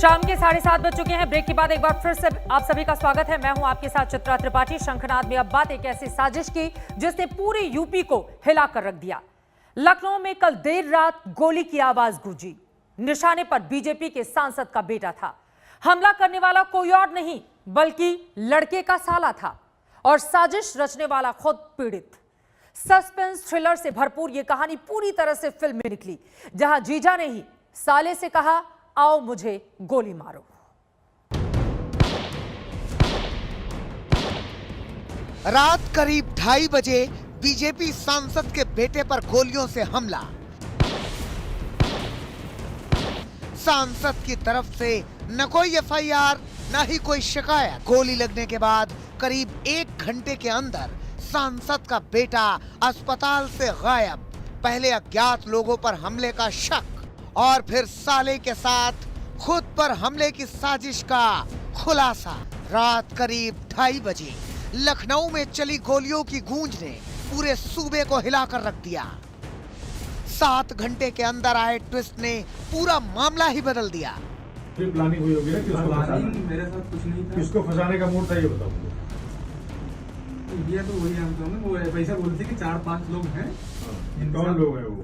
शाम के 7:30 बज चुके हैं। ब्रेक के बाद एक बार फिर से आप सभी का स्वागत है। मैं हूं आपके साथ चित्रा त्रिपाठी। शंखनाद में अब बात एक ऐसी साजिश की जिसने पूरे यूपी को हिलाकर रख दिया। लखनऊ में कल देर रात गोली की आवाज गूंजी। निशाने पर बीजेपी के सांसद का बेटा था। हमला करने वाला कोई और नहीं बल्कि लड़के का साला था और साजिश रचने वाला खुद पीड़ित। सस्पेंस थ्रिलर से भरपूर यह कहानी पूरी तरह से फिल्म में निकली, जहां जीजा ने ही साले से कहा, आओ मुझे गोली मारो। रात करीब 2:30 बजे बीजेपी सांसद के बेटे पर गोलियों से हमला। सांसद की तरफ से न कोई एफआईआर न ही कोई शिकायत। गोली लगने के बाद करीब 1 घंटे के अंदर सांसद का बेटा अस्पताल से गायब। पहले अज्ञात लोगों पर हमले का शक और फिर साले के साथ खुद पर हमले की साजिश का खुलासा। रात करीब 2:30 बजे लखनऊ में चली गोलियों की गूंज ने पूरे सूबे को हिलाकर रख दिया। 7 घंटे के अंदर आए ट्विस्ट ने पूरा मामला ही बदल दिया। प्लानिंग हुई होगी ना, मेरे साथ कुछ नहीं था। किसको फंसाने का मूड था ये बताओ। ये तो वही हम तो वो पैसा बोलते कि 4-5 लोग हैं। कौन लोग हैं वो?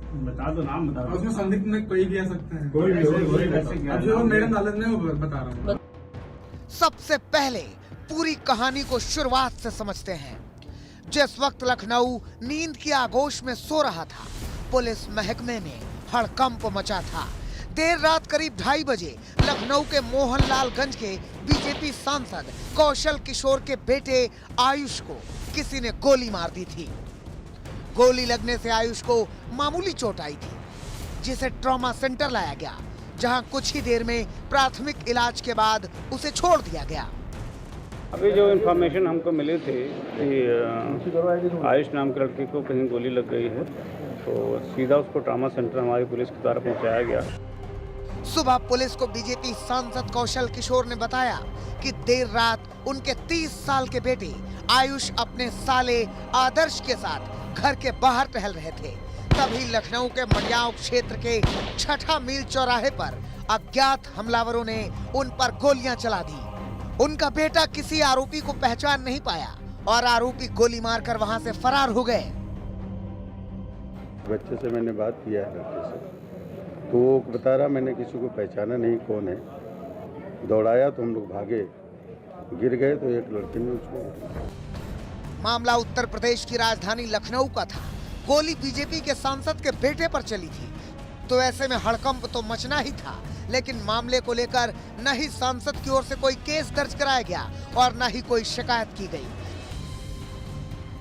बता दो नाम, बता दो। उसमें संदिग्ध में कोई भी आ सकते हैं। कोई भी अब जो मेरे नॉलेज में वो बता रहा हूँ। सबसे पहले पूरी कहानी को शुरुआत से समझते हैं। जिस वक्त लखनऊ नींद की आगोश में सो रहा था, पुलिस महकमे में हड़कंप मचा था। देर रात करीब 2:30 बजे लखनऊ के मोहनलालगंज के बीजेपी सांसद कौशल किशोर के बेटे आयुष को किसी ने गोली मार दी थी। गोली लगने से आयुष को मामूली चोट आई थी, जिसे ट्रॉमा सेंटर लाया गया, जहां कुछ ही देर में प्राथमिक इलाज के बाद उसे छोड़ दिया गया। अभी जो इन्फॉर्मेशन हमको मिली थी कि आयुष नाम के लड़के को कहीं गोली लग गई है, तो सीधा उसको ट्रॉमा सेंटर हमारी पुलिस के द्वारा पहुंचाया गया। सुबह पुलिस को बीजेपी सांसद कौशल किशोर ने बताया कि देर रात उनके 30 साल के बेटे आयुष अपने साले आदर्श के साथ घर के बाहर टहल रहे थे। तभी लखनऊ के मडियाव क्षेत्र के 6ठा मील चौराहे पर अज्ञात हमलावरों ने उन पर गोलियां चला दी। उनका बेटा किसी आरोपी को पहचान नहीं पाया और आरोपी गोली मारकर वहां से फरार हो गए। बच्चे से मैंने बात किया है, लड़के से, तो वो बता रहा मैंने किसी को पहचाना नहीं कौन है। दौड़ाया तो हम लोग भागे, गिर गए तो एक लड़के ने उसको। मामला उत्तर प्रदेश की राजधानी लखनऊ का था। गोली बीजेपी के सांसद के बेटे पर चली थी, तो ऐसे में हड़कंप तो मचना ही था। लेकिन मामले को लेकर न ही सांसद की ओर से कोई केस दर्ज कराया गया और न ही कोई शिकायत की गई।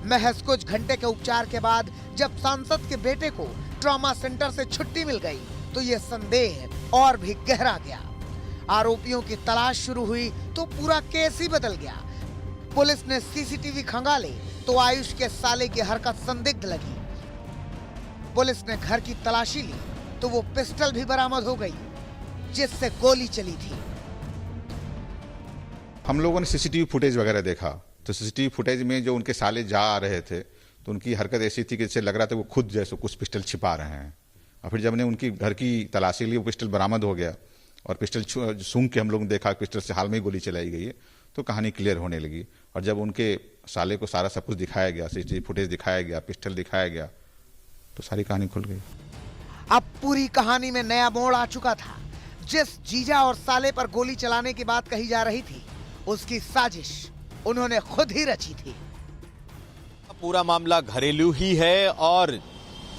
महज कुछ घंटे के उपचार के बाद जब सांसद के बेटे को ट्रॉमा सेंटर से छुट्टी मिल गई, तो ये संदेह और भी गहरा गया। आरोपियों की तलाश शुरू हुई तो पूरा केस ही बदल गया। पुलिस ने सीसीटीवी खंगाले तो आयुष के साले की हरकत संदिग्ध लगी। पुलिस ने घर की तलाशी ली तो वो पिस्टल भी बरामद हो गई, जिससे गोली चली थी। हम लोगों ने सीसीटीवी फुटेज वगैरह देखा, तो सीसीटीवी फुटेज में जो उनके साले जा रहे थे, तो उनकी हरकत ऐसी थी कि जैसे लग रहा था वो खुद जैसे कुछ पिस्टल छिपा रहे हैं। और फिर जब ने उनकी घर की तलाशी ली, वो पिस्टल बरामद हो गया और पिस्टल सूंघ के हम लोगों ने देखा पिस्टल से हाल में ही गोली चलाई गई है, तो कहानी क्लियर होने लगी। और जब उनके साले को सारा सब कुछ दिखाया गया, सीसीटीवी फुटेज दिखाया गया, पिस्टल दिखाया गया, तो सारी कहानी खुल गई। अब पूरी कहानी में नया मोड़ आ चुका था। जिस जीजा और साले पर गोली चलाने की बात कही जा रही थी, उसकी साजिश उन्होंने खुद ही रची थी। पूरा मामला घरेलू ही है और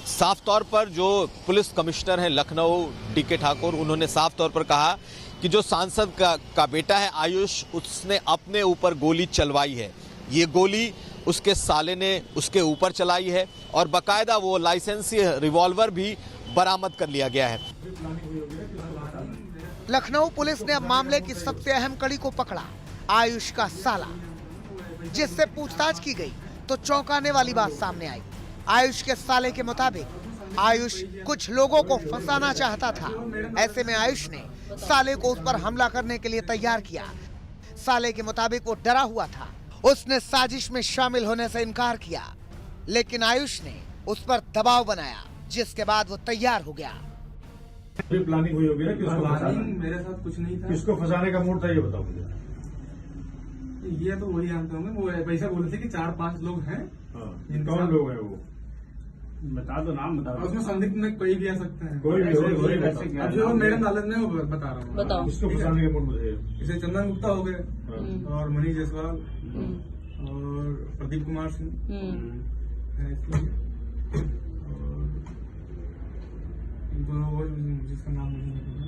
साफ तौर पर जो पुलिस कमिश्नर हैं लखनऊ डीके ठाकुर, उन्होंने साफ तौर पर कहा कि जो सांसद का बेटा है आयुष, उसने अपने ऊपर गोली चलवाई है। ये गोली उसके साले ने उसके ऊपर चलाई है और बाकायदा वो लाइसेंसी रिवॉल्वर भी बरामद कर लिया गया है। लखनऊ पुलिस ने अब मामले की सबसे अहम कड़ी को पकड़ा, आयुष का साला। जिससे पूछताछ की गई तो चौंकाने वाली बात सामने आई। आयुष के साले के मुताबिक आयुष कुछ लोगों को फंसाना चाहता था। ऐसे में आयुष ने साले को उस पर हमला करने के लिए तैयार किया। साले के मुताबिक वो डरा हुआ था, उसने साजिश में शामिल होने से इनकार किया, लेकिन आयुष ने उस पर दबाव बनाया, जिसके बाद वो तैयार हो गया। भी प्लानिंग हुई होगी ना किसको प्लानिंग फंसाना, मेरे साथ कुछ नहीं था। किसको फंसाने का मूड था ये बताओ मुझे। ये तो वही जानते होंगे, वो पैसा बोले थे कि 4-5 लोग हैं। हाँ, कौन लोग हैं वो? बता दो नाम बता और दो। उसमें संदिग्ध में कोई भी आ सकते हैं। कोई भी हो, कोई भी ऐसे क्या अब जो मेरे नॉलेज में वो बता रहा हूँ। बताओ। किसको फंसाने का मूड मुझे? जैसे चंदन गुप्ता हो गए हाँ। और मनीष जायसवाल और प्रदीप कुमार सिंह है इसमें। और दो और जिसका नाम मुझे नहीं पता।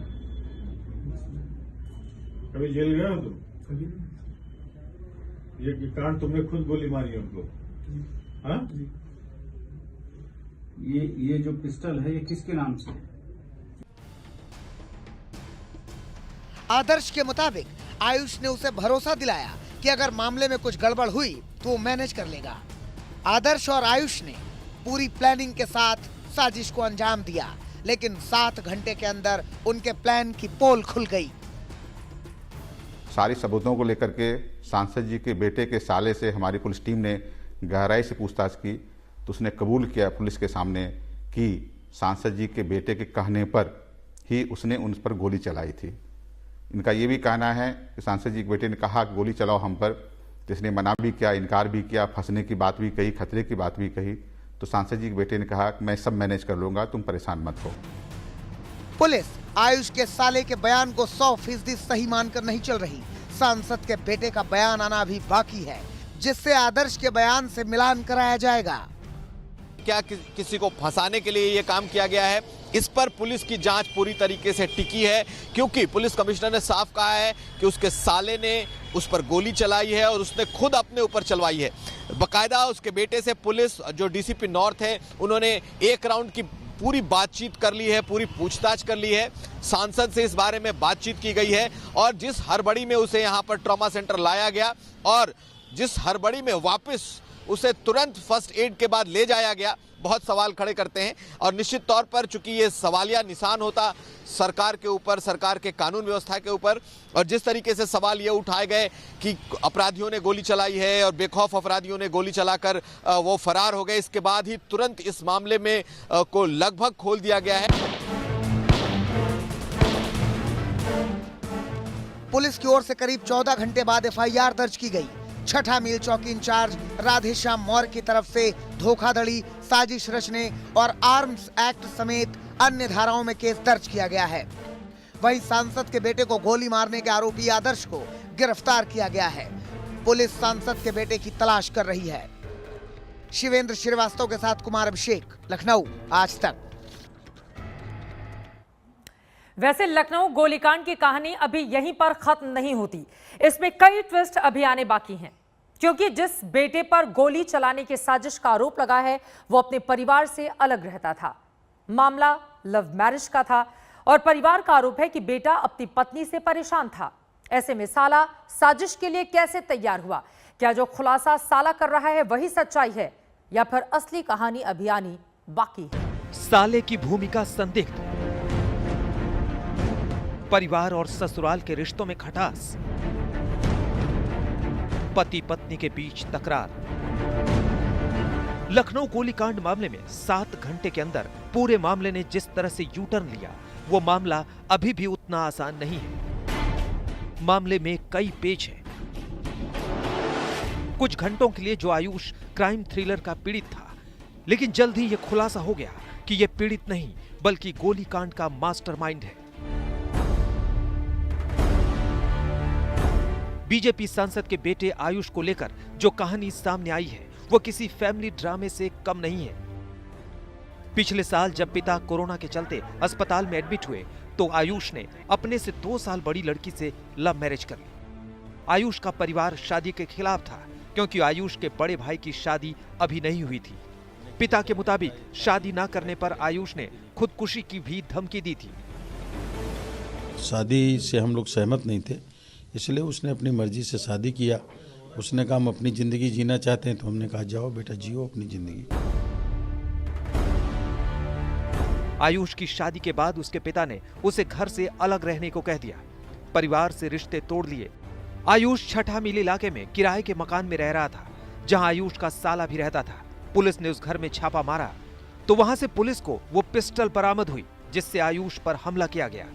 कभी जेल गए हो तुम? कभी ये कांड तुमने खुद गोली मारी है उनको? हाँ? ये जो पिस्टल है ये किसके नाम से है? आदर्श के मुताबिक आयुष ने उसे भरोसा दिलाया कि अगर मामले में कुछ गड़बड़ हुई तो वो मैनेज कर लेगा। आदर्श और आयुष ने पूरी प्लानिंग के साथ साजिश को अंजाम दिया, लेकिन 7 घंटे के अंदर उनके प्लान की पोल खुल गई। सारी सबूतों को लेकर के सांसद जी के बेटे के साले से हमारी पुलिस टीम ने गहराई से पूछताछ की तो उसने कबूल किया पुलिस के सामने कि सांसद जी के बेटे के कहने पर ही उसने उन पर गोली चलाई थी। इनका ये भी कहना है कि सांसद जी के बेटे ने कहा कि गोली चलाओ हम पर, तो इसने मना भी किया, इनकार भी किया, फंसने की बात भी कही, खतरे की बात भी कही। तो सांसद जी के बेटे ने कहा कि मैं सब मैनेज कर लूंगा, तुम परेशान मत हो। पुलिस आयुष के साले के बयान को 100% सही मानकर नहीं चल रही। सांसद के बेटे का बयान आना भी बाकी है, जिससे आदर्श के बयान से मिलान कराया जाएगा। क्या किसी को फंसाने के लिए ये काम किया गया है, इस पर पुलिस की जांच पूरी तरीके से टिकी है, क्योंकि पुलिस कमिश्नर ने साफ कहा है कि उसके साले ने उस पर गोली चलाई है और उसने खुद अपने ऊपर चलवाई है। बाकायदा उसके बेटे से पुलिस जो डीसीपी नॉर्थ है उन्होंने 1 राउंड की पूरी बातचीत कर ली है, पूरी पूछताछ कर ली है। सांसद से इस बारे में बातचीत की गई है और जिस हड़बड़ी में उसे यहाँ पर ट्रॉमा सेंटर लाया गया और जिस हड़बड़ी में वापस उसे तुरंत फर्स्ट एड के बाद ले जाया गया, बहुत सवाल खड़े करते हैं। और निश्चित तौर पर चूंकि ये सवालिया निशान होता सरकार के ऊपर, सरकार के कानून व्यवस्था के ऊपर, और जिस तरीके से सवाल ये उठाए गए कि अपराधियों ने गोली चलाई है और बेखौफ अपराधियों ने गोली चलाकर वो फरार हो गए, इसके बाद ही तुरंत इस मामले में को लगभग खोल दिया गया है। पुलिस की ओर से करीब 14 घंटे बाद एफआईआर दर्ज की गई। छठा मील चौकी इंचार्ज राधेश्याम मौर्य की तरफ से धोखाधड़ी, साजिश रचने और आर्म्स एक्ट समेत अन्य धाराओं में केस दर्ज किया गया है। वहीं सांसद के बेटे को गोली मारने के आरोपी आदर्श को गिरफ्तार किया गया है। पुलिस सांसद के बेटे की तलाश कर रही है। शिवेंद्र श्रीवास्तव के साथ कुमार अभिषेक, लखनऊ, आज तक। वैसे लखनऊ गोलीकांड की कहानी अभी यहीं पर खत्म नहीं होती। इसमें कई ट्विस्ट अभी आने बाकी हैं, क्योंकि जिस बेटे पर गोली चलाने की साजिश का आरोप लगा है वो अपने परिवार से अलग रहता था। मामला लव मैरिज का था और परिवार का आरोप है कि बेटा अपनी पत्नी से परेशान था। ऐसे में साला साजिश के लिए कैसे तैयार हुआ? क्या जो खुलासा साला कर रहा है वही सच्चाई है या फिर असली कहानी अभी आनी बाकी है? साले की भूमिका संदिग्ध, परिवार और ससुराल के रिश्तों में खटास, पति पत्नी के बीच तकरार। लखनऊ गोलीकांड मामले में 7 घंटे के अंदर पूरे मामले ने जिस तरह से यू टर्न लिया, वो मामला अभी भी उतना आसान नहीं है। मामले में कई पेच हैं। कुछ घंटों के लिए जो आयुष क्राइम थ्रिलर का पीड़ित था, लेकिन जल्द ही यह खुलासा हो गया कि यह पीड़ित नहीं बल्कि गोलीकांड का मास्टरमाइंड है। बीजेपी सांसद के बेटे आयुष को लेकर जो कहानी सामने आई है वो किसी फैमिली ड्रामे से कम नहीं है। पिछले साल जब पिता कोरोना के चलते अस्पताल में एडमिट हुए तो आयुष ने अपने से 2 साल बड़ी लड़की से लव मैरिज कर ली। आयुष का परिवार शादी के खिलाफ था क्योंकि आयुष के बड़े भाई की शादी अभी नहीं हुई थी। पिता के मुताबिक शादी ना करने पर आयुष ने खुदकुशी की भी धमकी दी थी। शादी से हम लोग सहमत नहीं थे, इसलिए उसने अपनी मर्जी से शादी किया। उसने कहा हम अपनी ज़िंदगी जीना चाहते हैं, तो हमने कहा जाओ बेटा जियो अपनी ज़िंदगी। आयुष की शादी के बाद उसके पिता ने उसे घर से अलग रहने को कह दिया, परिवार से रिश्ते तोड़ लिए। आयुष छठा मील इलाके में किराए के मकान में रह रहा था, जहां आयुष का साला भी रहता था। पुलिस ने उस घर में छापा मारा तो वहां से पुलिस को वो पिस्टल बरामद हुई जिससे आयुष पर हमला किया गया।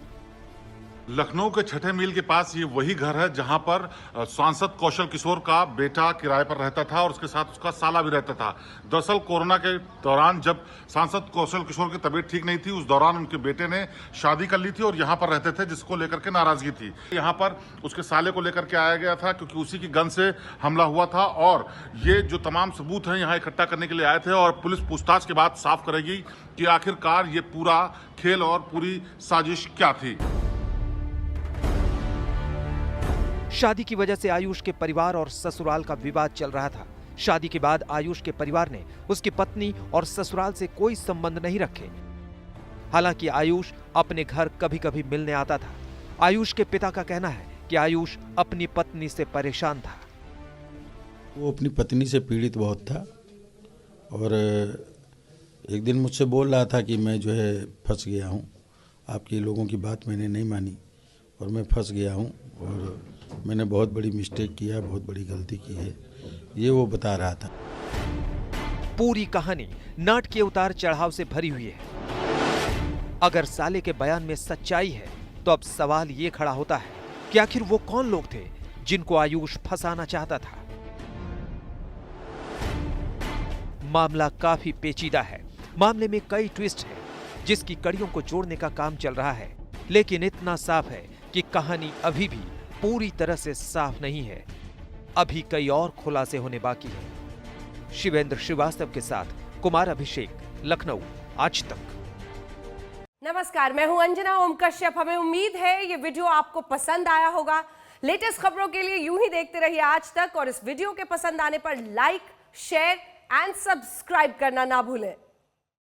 लखनऊ के छठे मील के पास ये वही घर है जहां पर सांसद कौशल किशोर का बेटा किराए पर रहता था और उसके साथ उसका साला भी रहता था। दरअसल कोरोना के दौरान जब सांसद कौशल किशोर की तबीयत ठीक नहीं थी, उस दौरान उनके बेटे ने शादी कर ली थी और यहाँ पर रहते थे, जिसको लेकर के नाराजगी थी। यहाँ पर उसके साले को लेकर के आया गया था क्योंकि उसी की गन से हमला हुआ था और ये जो तमाम सबूत हैं यहाँ इकट्ठा करने के लिए आए थे और पुलिस पूछताछ के बाद साफ करेगी कि आखिरकार ये पूरा खेल और पूरी साजिश क्या थी। शादी की वजह से आयुष के परिवार और ससुराल का विवाद चल रहा था। शादी के बाद आयुष के परिवार ने उसकी पत्नी और ससुराल से कोई संबंध नहीं रखे। हालांकि आयुष अपने घर कभी कभी मिलने आता था। आयुष के पिता का कहना है कि आयुष अपनी पत्नी से परेशान था। वो अपनी पत्नी से पीड़ित बहुत था और एक दिन मुझसे बोल रहा था कि मैं जो है फंस गया हूँ, आपके लोगों की बात मैंने नहीं मानी और मैं फंस गया हूँ और मैंने बहुत बड़ी मिस्टेक किया, बहुत बड़ी गलती की है, ये वो बता रहा था। पूरी कहानी नाटकीय उतार चढ़ाव से भरी हुई है। अगर साले के बयान में सच्चाई है तो अब सवाल ये खड़ा होता है कि आखिर वो कौन लोग थे जिनको आयुष फंसाना चाहता था। मामला काफी पेचीदा है। मामले में कई ट्विस्ट हैं, जिसकी कड़ियों को जोड़ने का काम चल रहा है, लेकिन इतना साफ है कि कहानी अभी भी पूरी तरह से साफ नहीं है। अभी कई और खुलासे होने बाकी हैं। शिवेंद्र श्रीवास्तव के साथ कुमार अभिषेक, लखनऊ, आज तक। नमस्कार, मैं हूं अंजना ओम कश्यप। हमें उम्मीद है ये वीडियो आपको पसंद आया होगा। लेटेस्ट खबरों के लिए यूं ही देखते रहिए आज तक और इस वीडियो के पसंद आने पर लाइक, शेयर एंड सब्सक्राइब करना ना भूलें।